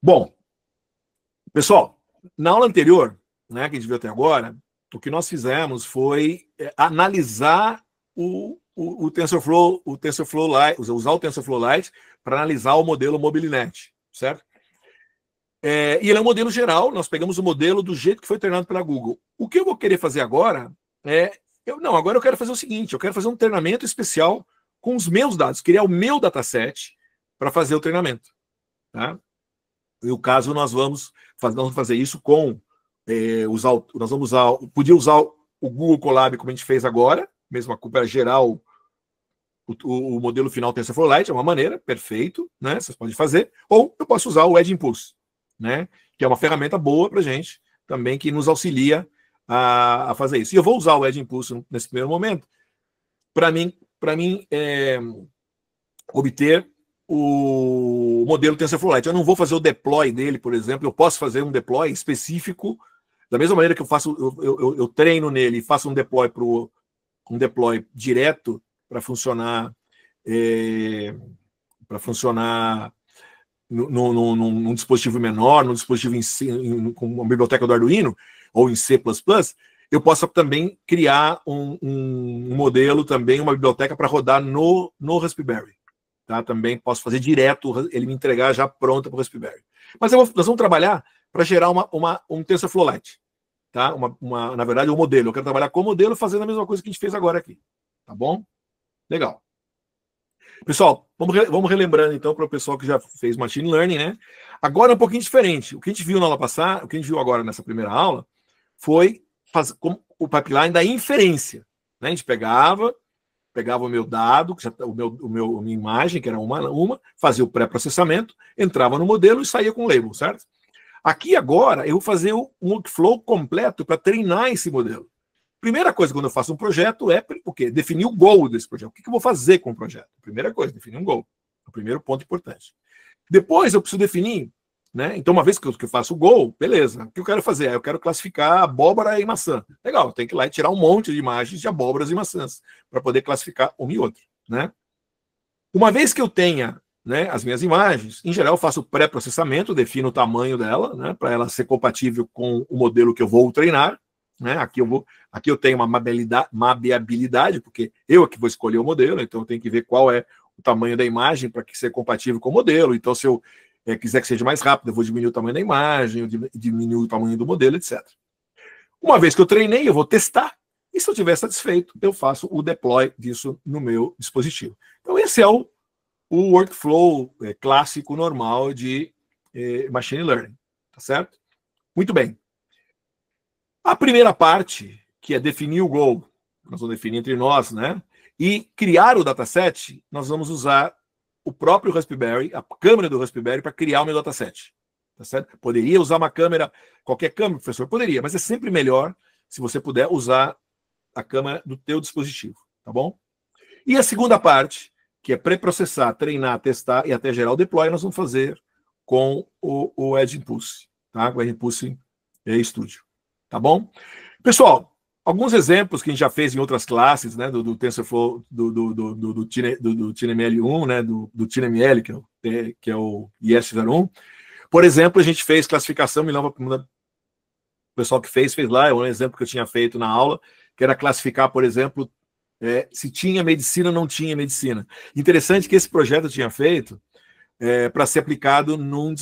Bom, pessoal, na aula anterior, né, que a gente viu até agora, o que nós fizemos foi analisar o TensorFlow Lite, usar o TensorFlow Lite para analisar o modelo MobileNet, certo? E ele é um modelo geral, nós pegamos o modelo do jeito que foi treinado pela Google. O que eu vou querer fazer agora agora eu quero fazer o seguinte, eu quero fazer um treinamento especial com os meus dados, criar o meu dataset para fazer o treinamento. Tá? E o caso, nós vamos fazer isso com nós vamos podia usar o Google Colab como a gente fez agora, mesmo para gerar o modelo final TensorFlow Lite, é uma maneira, perfeito, né? Vocês podem fazer, ou eu posso usar o Edge Impulse, né? Que é uma ferramenta boa para a gente, também que nos auxilia a fazer isso. E eu vou usar o Edge Impulse nesse primeiro momento, para mim obter o modelo TensorFlow Lite. Eu não vou fazer o deploy dele, por exemplo, eu posso fazer um deploy específico, da mesma maneira que eu treino nele e faço um deploy direto para funcionar num dispositivo menor, num dispositivo com uma biblioteca do Arduino ou em C++, eu posso também criar um modelo, também uma biblioteca para rodar no Raspberry. Tá? Também posso fazer direto, ele me entregar já pronto para o Raspberry. Mas nós vamos trabalhar para gerar um TensorFlow Lite. Tá? Na verdade, o modelo. Eu quero trabalhar com o modelo fazendo a mesma coisa que a gente fez agora aqui. Tá bom? Legal. Pessoal, vamos relembrando então para o pessoal que já fez Machine Learning, né? Agora é um pouquinho diferente. O que a gente viu na aula passada, o que a gente viu agora nessa primeira aula, foi o pipeline da inferência. Né? A gente pegava o meu dado, minha imagem, que era uma, fazia o pré-processamento, entrava no modelo e saía com o label, certo? Aqui agora eu vou fazer um workflow completo para treinar esse modelo. Primeira coisa quando eu faço um projeto é o quê? Definir o goal desse projeto. O que eu vou fazer com o projeto? Primeira coisa, definir um goal. O primeiro ponto importante. Depois eu preciso definir, né? Então, uma vez que eu faço o goal, beleza. O que eu quero fazer? Eu quero classificar abóbora e maçã. Legal, eu tenho que ir lá e tirar um monte de imagens de abóboras e maçãs para poder classificar um e outro, né? Uma vez que eu tenha, né, as minhas imagens, em geral eu faço o pré-processamento, defino o tamanho dela, né, para ela ser compatível com o modelo que eu vou treinar. Né? Aqui eu tenho uma mapeabilidade, porque eu é que vou escolher o modelo, então eu tenho que ver qual é o tamanho da imagem para que seja compatível com o modelo. Então, se eu quiser que seja mais rápido, eu vou diminuir o tamanho da imagem, eu diminuo o tamanho do modelo, etc. Uma vez que eu treinei, eu vou testar, e se eu estiver satisfeito, eu faço o deploy disso no meu dispositivo. Então, esse é o workflow clássico, normal de Machine Learning, tá certo? Muito bem. A primeira parte, que é definir o goal, nós vamos definir entre nós, né? E criar o dataset, nós vamos usar o próprio Raspberry, a câmera do Raspberry, para criar o meu dataset. Tá certo? Poderia usar uma câmera, qualquer câmera, professor? Poderia, mas é sempre melhor se você puder usar a câmera do teu dispositivo, tá bom? E a segunda parte, que é pré-processar, treinar, testar e até gerar o deploy, nós vamos fazer com o Edge Impulse, tá? Com o Edge Impulse Studio. Tá bom? Pessoal, alguns exemplos que a gente já fez em outras classes, né, do TensorFlow, do TinyML1, né, do TinyML, que é o IS01. Por exemplo, a gente fez classificação, o pessoal que fez lá, é um exemplo que eu tinha feito na aula, que era classificar, por exemplo, se tinha medicina ou não tinha medicina. Interessante que esse projeto eu tinha feito para ser aplicado num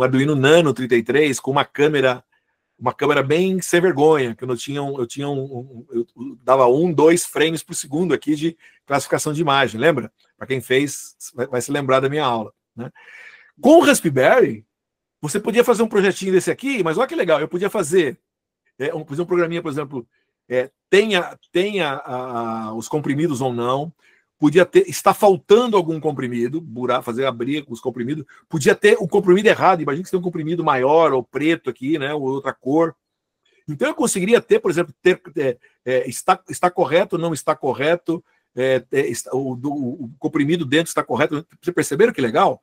Arduino Nano 33 com uma câmera bem sem vergonha, que eu dava 2 frames por segundo aqui de classificação de imagem, lembra? Para quem fez, vai se lembrar da minha aula, né? Com o Raspberry, você podia fazer um projetinho desse aqui, mas olha que legal, eu podia fazer um programinha, por exemplo, tenha os comprimidos ou não, podia estar faltando algum comprimido, abrir os comprimidos, podia ter o comprimido errado, imagina que você tem um comprimido maior ou preto aqui, né, ou outra cor. Então eu conseguiria ter, por exemplo, está correto, não está correto, o comprimido dentro está correto. Vocês perceberam que legal?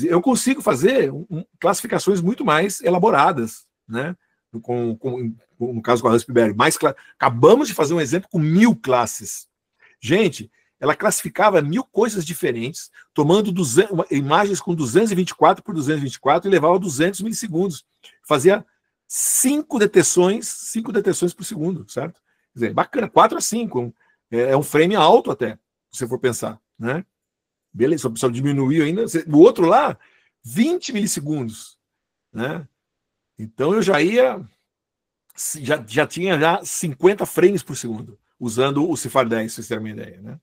Eu consigo fazer classificações muito mais elaboradas, né? No caso com a Raspberry. Acabamos de fazer um exemplo com 1000 classes. Gente, ela classificava 1000 coisas diferentes, tomando imagens com 224 por 224 e levava 200 milissegundos. Fazia 5 detecções por segundo, certo? Quer dizer, bacana, 4 a 5. É um frame alto até, se você for pensar, né? Beleza, só diminuiu ainda. O outro lá, 20 milissegundos, né? Então eu já tinha já 50 frames por segundo, usando o Cifar 10, se vocês terem uma ideia, né?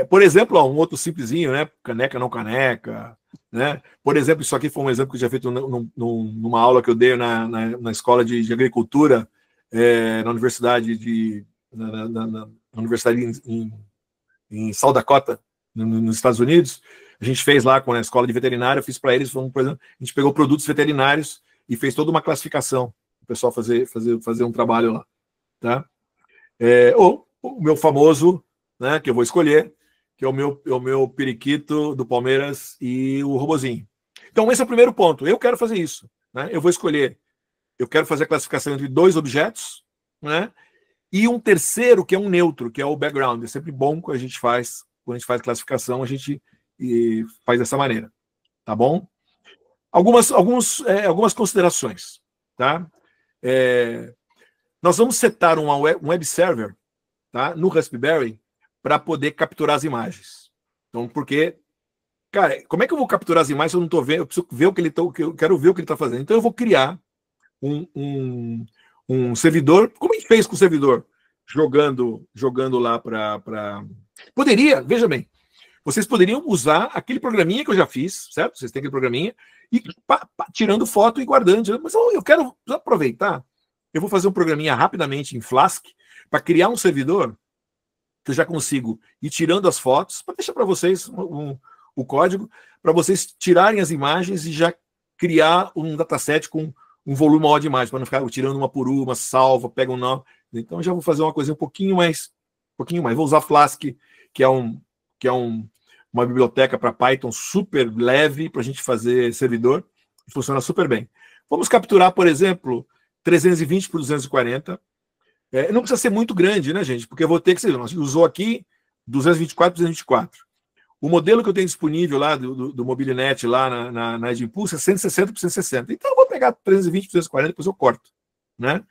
Por exemplo, um outro simplesinho, né? Caneca, não caneca, né? Por exemplo, isso aqui foi um exemplo que eu já feito numa aula que eu dei na escola de agricultura, na universidade na universidade em South Dakota, nos Estados Unidos. A gente fez lá com a escola de veterinária, eu fiz para eles, por exemplo, a gente pegou produtos veterinários e fez toda uma classificação, o pessoal fazer um trabalho lá, tá? Ou o meu famoso, né, que eu vou escolher, que é o meu periquito do Palmeiras e o robozinho. Então, esse é o primeiro ponto. Eu quero fazer isso, né? Eu vou escolher, eu quero fazer a classificação entre 2 objetos, né? E um terceiro, que é um neutro, que é o background. É sempre bom quando a gente faz classificação, a gente faz dessa maneira, tá bom? Algumas considerações, tá? Nós vamos setar um web server, tá, no Raspberry para poder capturar as imagens. Então, porque, cara, como é que eu vou capturar as imagens se eu não estou vendo? Eu preciso ver eu quero ver o que ele está fazendo. Então, eu vou criar um servidor, como a gente fez com o servidor, jogando lá para. Poderia, veja bem, vocês poderiam usar aquele programinha que eu já fiz, certo? Vocês têm aquele programinha, e tirando foto e guardando. Mas eu quero aproveitar, eu vou fazer um programinha rapidamente em Flask para criar um servidor que eu já consigo ir tirando as fotos, para deixar para vocês o código, para vocês tirarem as imagens e já criar um dataset com um volume maior de imagens, para não ficar tirando uma por uma, salva, pega um nó. Então eu já vou fazer uma coisa um pouquinho mais. Vou usar Flask, que é uma biblioteca para Python super leve para a gente fazer servidor. Funciona super bem. Vamos capturar, por exemplo, 320 por 240. Não precisa ser muito grande, né, gente? Porque eu vou ter que... Nós usou aqui 224 por 224. O modelo que eu tenho disponível lá do Mobilinet, lá na Edge Impulse, é 160 por 160. Então eu vou pegar 320 por 240, depois eu corto, né?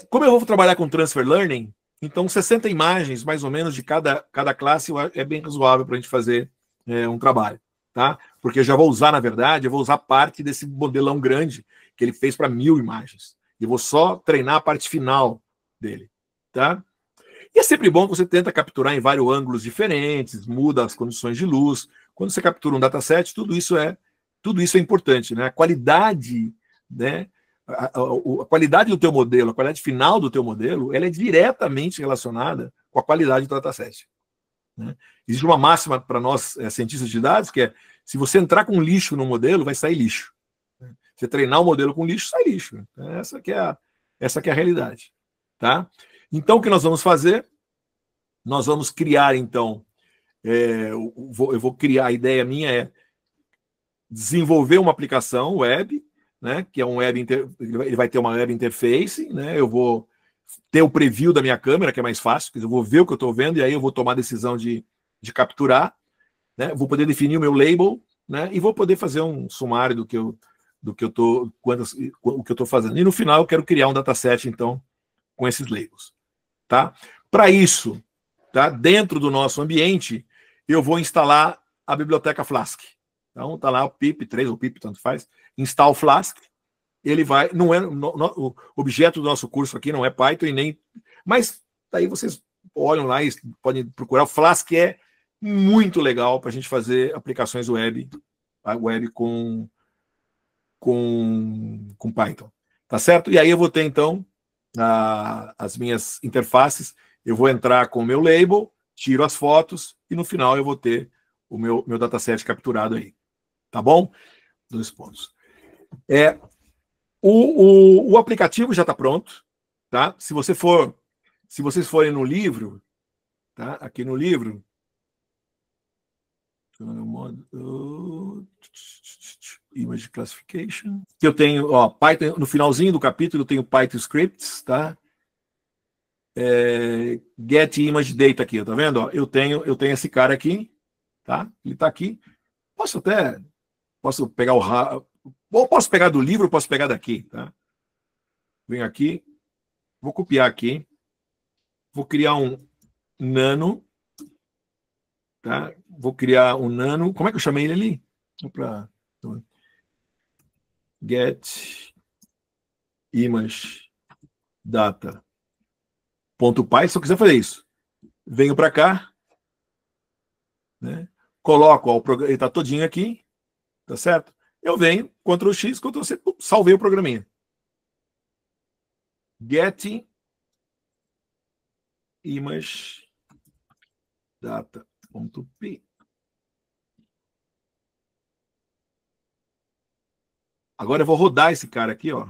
Como eu vou trabalhar com Transfer Learning, então 60 imagens, mais ou menos, de cada classe é bem razoável para a gente fazer um trabalho, tá? Porque eu já vou usar, na verdade, eu vou usar parte desse modelão grande que ele fez para 1000 imagens. E vou só treinar a parte final dele, tá? E é sempre bom que você tenta capturar em vários ângulos diferentes, muda as condições de luz. Quando você captura um dataset, tudo isso é importante, né? A qualidade, né? A qualidade do teu modelo, a qualidade final do teu modelo, ela é diretamente relacionada com a qualidade do dataset, né? Existe uma máxima para nós, cientistas de dados, que é: se você entrar com lixo no modelo, vai sair lixo. Se treinar o modelo com lixo, sai lixo. Essa que é a realidade, tá? Então, o que nós vamos fazer? Nós vamos criar, então, eu vou criar, a ideia minha é desenvolver uma aplicação web, né, que é ele vai ter uma web interface, né? Eu vou ter o preview da minha câmera, que é mais fácil, porque eu vou ver o que eu estou vendo e aí eu vou tomar a decisão de capturar, né? Vou poder definir o meu label, né? E vou poder fazer um sumário do que eu estou fazendo. E no final eu quero criar um dataset, então, com esses labels, tá? Para isso, tá? Dentro do nosso ambiente, eu vou instalar a biblioteca Flask. Então, está lá o pip3 ou pip, tanto faz. Install Flask. Ele vai... Não é, o objeto do nosso curso aqui não é Python e nem... Mas daí vocês olham lá e podem procurar. O Flask é muito legal para a gente fazer aplicações web com Python. Tá certo? E aí eu vou ter, então, as minhas interfaces. Eu vou entrar com o meu label, tiro as fotos e no final eu vou ter o meu dataset capturado aí. Tá bom? 2 pontos. O aplicativo já está pronto, tá? Se vocês forem no livro, tá? Aqui no livro, Image Classification, que eu tenho, Python, no finalzinho do capítulo eu tenho Python Scripts, tá? get image data aqui, tá vendo? Ó, eu tenho esse cara aqui, tá? Ele tá aqui. Posso pegar ou posso pegar do livro, ou posso pegar daqui, tá? Venho aqui, vou copiar aqui, vou criar um nano, tá? Vou criar um nano. Como é que eu chamei ele ali? Para get image data .py. Se eu quiser fazer isso, venho para cá, né? Coloco, ó, ele está todinho aqui, tá certo? Eu venho, Ctrl X, Ctrl C, salvei o programinha. Get image data.py. Agora eu vou rodar esse cara aqui, ó.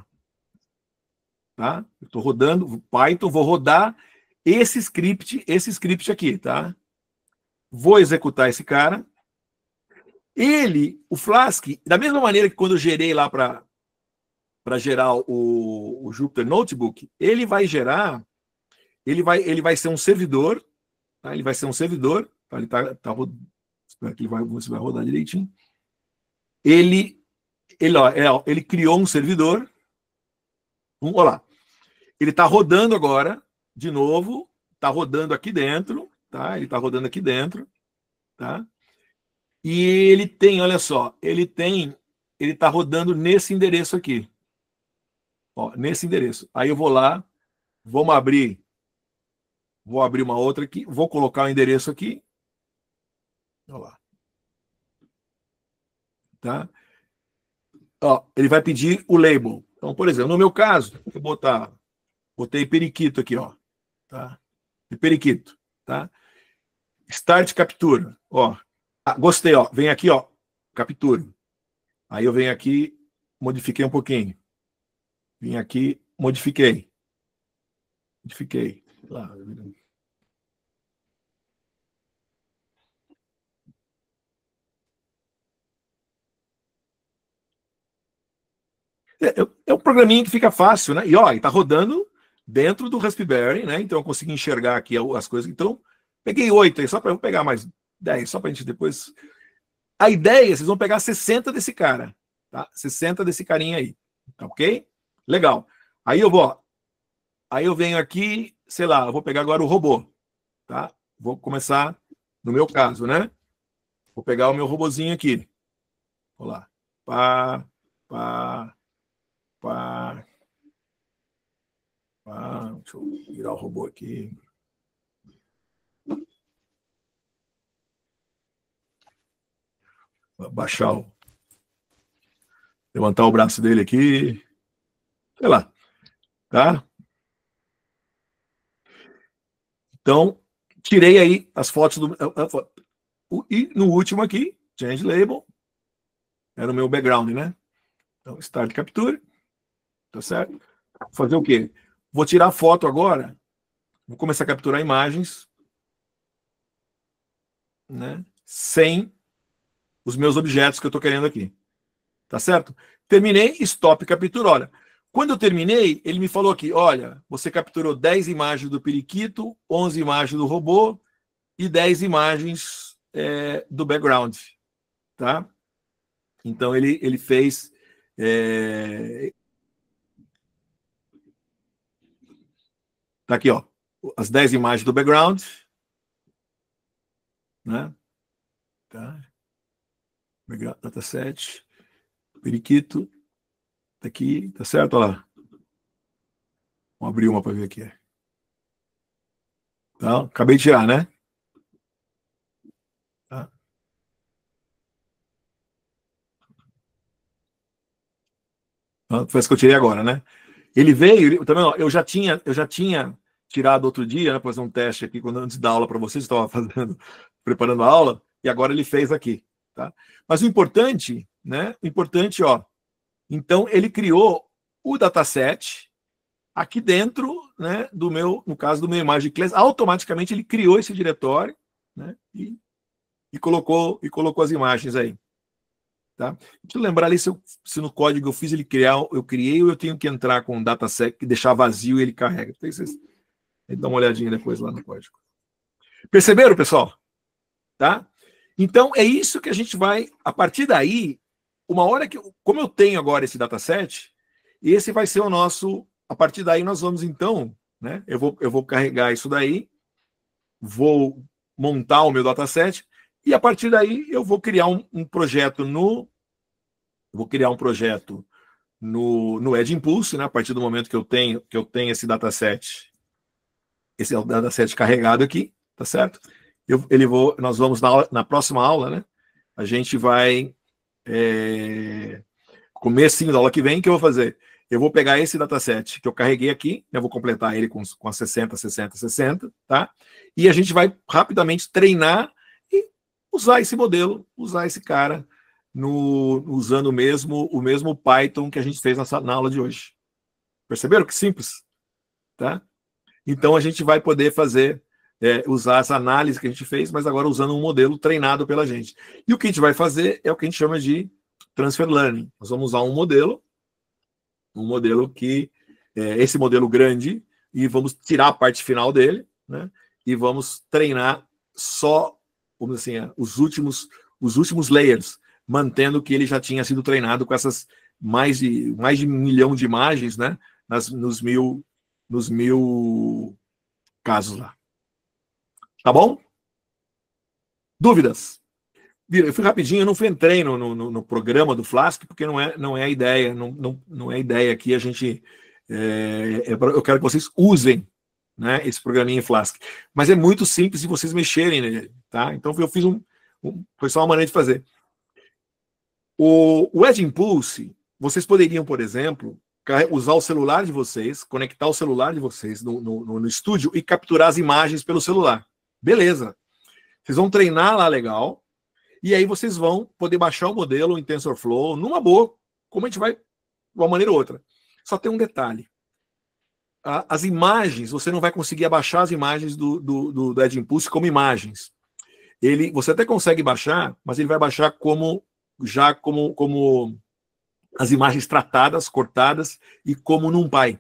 Tá? Eu estou rodando Python, vou rodar esse script aqui, tá? Vou executar esse cara. O Flask, da mesma maneira que quando eu gerei lá para gerar o Jupyter Notebook, ele vai gerar, ele vai ser um servidor, tá? Ele vai ser um servidor, tá? Espero que você vai rodar direitinho. Ele criou um servidor. Olha lá. Ele está rodando agora, de novo, está rodando aqui dentro, tá? Ele está rodando aqui dentro, tá? E ele tem, olha só, ele está rodando nesse endereço aqui. Ó, nesse endereço. Aí eu vou lá, vou abrir uma outra aqui, vou colocar o endereço aqui. Olha lá. Tá? Ó, ele vai pedir o label. Então, por exemplo, no meu caso, eu botei periquito aqui, ó. Tá? Periquito, tá? Start captura, ó. Gostei, ó. Vem aqui, ó. Captura. Aí eu venho aqui, modifiquei um pouquinho. Vim aqui, modifiquei. Lá. É um programinha que fica fácil, né? E ó, está rodando dentro do Raspberry, né? Então eu consegui enxergar aqui as coisas. Então, peguei 8 aí, só para eu pegar mais 10, só para a gente depois. A ideia, vocês vão pegar 60 desse cara, tá? 60 desse carinha aí, tá ok? Legal. Aí eu venho aqui, sei lá, eu vou pegar agora o robô, tá? Vou começar, no meu caso, né? Vou pegar o meu robozinho aqui. Vou lá. Deixa eu virar o robô aqui. Vou baixar levantar o braço dele aqui. Sei lá. Tá? Então, tirei aí as fotos do. E no último aqui, change label. Era o meu background, né? Então, start capture. Tá certo? Vou fazer o quê? Vou tirar a foto agora. Vou começar a capturar imagens, né? Sem os meus objetos que eu estou querendo aqui. Tá certo? Terminei, stop captura. Olha, quando eu terminei, ele me falou aqui, olha, você capturou 10 imagens do periquito, 11 imagens do robô e 10 imagens do background. Tá? Então, ele fez... Tá aqui, ó, as 10 imagens do background. Né? Tá? Dataset. Periquito. Tá aqui, tá certo? Olha lá. Vamos abrir uma para ver aqui. Tá? Acabei de tirar, né? Tá? Foi essa que eu tirei agora, né? Ele veio, também, ó, eu já tinha tirado outro dia, né, para fazer um teste aqui quando antes da aula para vocês, estava preparando a aula, e agora ele fez aqui, tá? Mas o importante, né? O importante, ó, então ele criou o dataset aqui dentro, né, no caso do meu imagem class, automaticamente ele criou esse diretório, né, e colocou as imagens aí. Tá? Deixa eu lembrar ali se no código eu fiz ele criar, eu criei, ou eu tenho que entrar com um dataset que deixar vazio e ele carrega. Dá uma olhadinha depois lá no código. Perceberam, pessoal? Tá? Então, é isso que a gente vai, a partir daí, uma hora que, como eu tenho agora esse dataset, esse vai ser o nosso, a partir daí nós vamos então, né? Eu vou carregar isso daí, vou montar o meu dataset, e a partir daí eu vou criar um projeto no Edge Impulse, né? A partir do momento que eu tenho esse dataset carregado aqui, tá certo? Nós vamos na próxima aula, né? A gente vai comecinho da aula que vem, que eu vou fazer? Eu vou pegar esse dataset que eu carreguei aqui, eu vou completar ele com a 60, 60, 60, tá? E a gente vai rapidamente treinar e usar esse modelo, usar esse cara usando o mesmo Python que a gente fez na aula de hoje. Perceberam que simples? Tá? Então a gente vai poder fazer, usar essa análise que a gente fez, mas agora usando um modelo treinado pela gente. E o que a gente vai fazer é o que a gente chama de Transfer Learning. Nós vamos usar um modelo que esse modelo grande, e vamos tirar a parte final dele, né? E vamos treinar só, vamos assim, os últimos layers, mantendo que ele já tinha sido treinado com essas mais de 1 milhão de imagens, né? Nos mil casos lá. Tá bom? Dúvidas? Eu fui rapidinho, eu não entrei no programa do Flask, porque não é a ideia, não é a ideia aqui, a gente... eu quero que vocês usem, né, esse programinha em Flask. Mas é muito simples de vocês mexerem nele, tá? Então eu fiz foi só uma maneira de fazer. O Edge Impulse, vocês poderiam, por exemplo, usar o celular de vocês, conectar o celular de vocês no estúdio e capturar as imagens pelo celular. Beleza. Vocês vão treinar lá legal, e aí vocês vão poder baixar o modelo em TensorFlow, numa boa, como a gente vai de uma maneira ou outra. Só tem um detalhe. As imagens, você não vai conseguir abaixar as imagens do Edge Impulse como imagens. Você até consegue baixar, mas ele vai baixar como as imagens tratadas, cortadas, e como NumPy.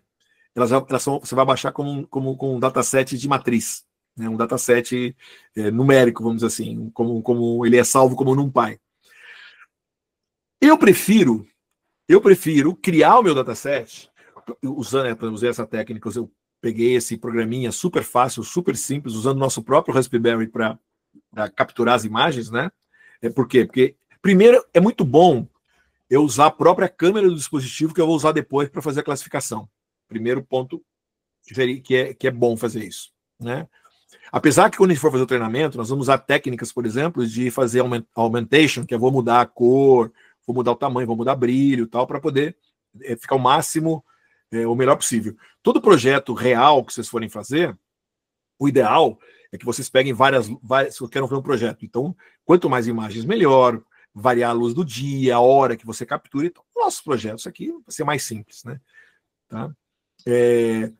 Você vai baixar como um dataset de matriz, né? Um dataset numérico, vamos dizer assim, como ele é salvo como NumPy. Eu prefiro criar o meu dataset, usando essa técnica, eu peguei esse programinha super fácil, super simples, usando o nosso próprio Raspberry para capturar as imagens, né? Por quê? Porque, primeiro, é muito bom eu usar a própria câmera do dispositivo que eu vou usar depois para fazer a classificação. Primeiro ponto que é bom fazer isso, né? Apesar que quando a gente for fazer o treinamento, nós vamos usar técnicas, por exemplo, de fazer augmentation, que eu vou mudar a cor, vou mudar o tamanho, vou mudar brilho e tal, para poder ficar o máximo, o melhor possível. Todo projeto real que vocês forem fazer, o ideal é que vocês peguem várias se eu quero ver um projeto. Então, quanto mais imagens, melhor, variar a luz do dia, a hora que você captura. Então, nossos projetos aqui vai ser mais simples, né? Tá?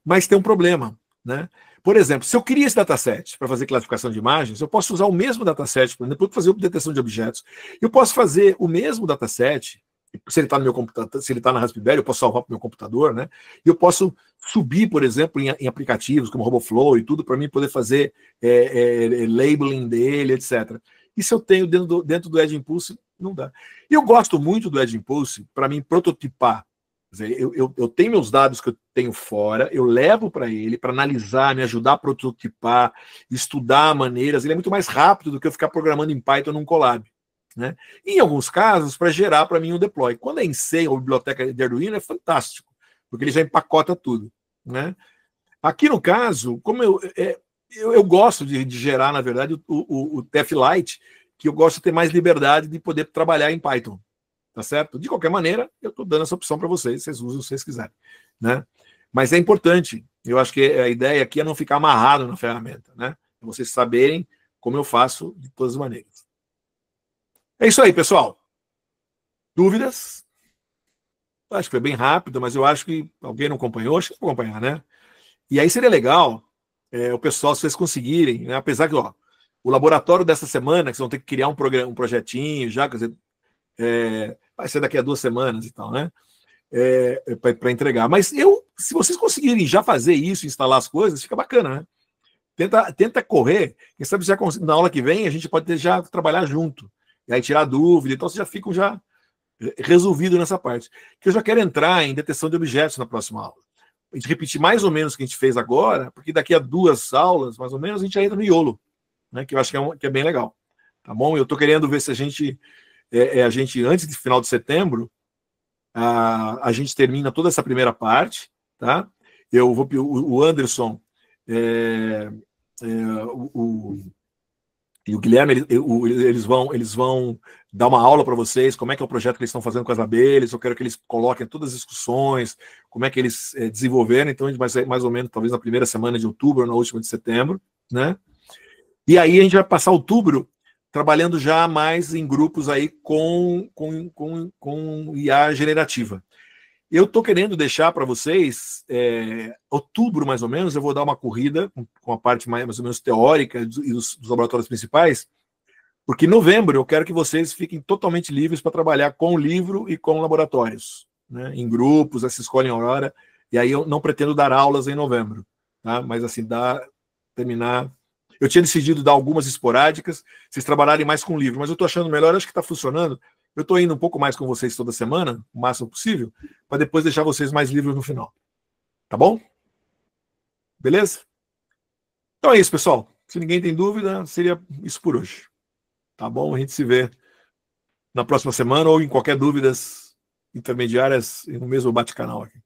Mas tem um problema, né? Por exemplo, se eu queria esse dataset para fazer classificação de imagens, eu posso usar o mesmo dataset, por exemplo, para fazer detecção de objetos. Eu posso fazer o mesmo dataset, se ele está no meu computador, se ele está na Raspberry, eu posso salvar para o meu computador, né? E eu posso subir, por exemplo, em aplicativos como RoboFlow e tudo, para mim poder fazer labeling dele, etc. Isso eu tenho dentro do Edge Impulse, não dá. Eu gosto muito do Edge Impulse para mim prototipar. Quer dizer, eu tenho meus dados que eu tenho fora, eu levo para ele para analisar, me ajudar a prototipar, estudar maneiras. Ele é muito mais rápido do que eu ficar programando em Python num Colab, né? E, em alguns casos, para gerar para mim um deploy. Quando é em C ou biblioteca de Arduino, é fantástico, porque ele já empacota tudo, né? Aqui no caso, como eu gosto de gerar, na verdade, o TF-Lite, que eu gosto de ter mais liberdade de poder trabalhar em Python. Tá certo? De qualquer maneira, eu estou dando essa opção para vocês usam se vocês quiserem, né? Mas é importante, eu acho que a ideia aqui é não ficar amarrado na ferramenta, né? Vocês saberem como eu faço de todas as maneiras. É isso aí, pessoal. Dúvidas? Acho que foi bem rápido, mas eu acho que alguém não acompanhou, acho que vai acompanhar, né? E aí seria legal o pessoal, se vocês conseguirem, né? Apesar que, ó, o laboratório dessa semana, que vocês vão ter que criar um projetinho já, quer dizer, vai ser daqui a 2 semanas e tal, né? para entregar. Mas se vocês conseguirem já fazer isso, instalar as coisas, fica bacana, né? Tenta correr, quem sabe já na aula que vem a gente pode já trabalhar junto, e aí tirar dúvida, então vocês já ficam já resolvido nessa parte. Que eu já quero entrar em detecção de objetos na próxima aula. A gente repetir mais ou menos o que a gente fez agora, porque daqui a 2 aulas, mais ou menos, a gente já entra no YOLO, né? Que eu acho que é bem legal. Tá bom? Eu estou querendo ver se a gente, antes do final de setembro, a gente termina toda essa primeira parte, tá? O Anderson e o Guilherme, eles vão dar uma aula para vocês, como é que é o projeto que eles estão fazendo com as abelhas, eu quero que eles coloquem todas as discussões, como é que eles desenvolveram, então a gente vai sair mais ou menos, talvez na primeira semana de outubro, ou na última de setembro, né? E aí a gente vai passar outubro trabalhando já mais em grupos aí com IA generativa. Eu estou querendo deixar para vocês, outubro mais ou menos, eu vou dar uma corrida com a parte mais ou menos teórica e dos laboratórios principais, porque em novembro eu quero que vocês fiquem totalmente livres para trabalhar com livro e com laboratórios, né? Em grupos, se escolhem a hora, e aí eu não pretendo dar aulas em novembro, tá? Mas assim, terminar. Eu tinha decidido dar algumas esporádicas, vocês trabalharem mais com livro, mas eu estou achando melhor, acho que está funcionando. Eu estou indo um pouco mais com vocês toda semana, o máximo possível, para depois deixar vocês mais livres no final. Tá bom? Beleza? Então é isso, pessoal. Se ninguém tem dúvida, seria isso por hoje. Tá bom? A gente se vê na próxima semana ou em qualquer dúvidas intermediárias no mesmo bate-canal aqui.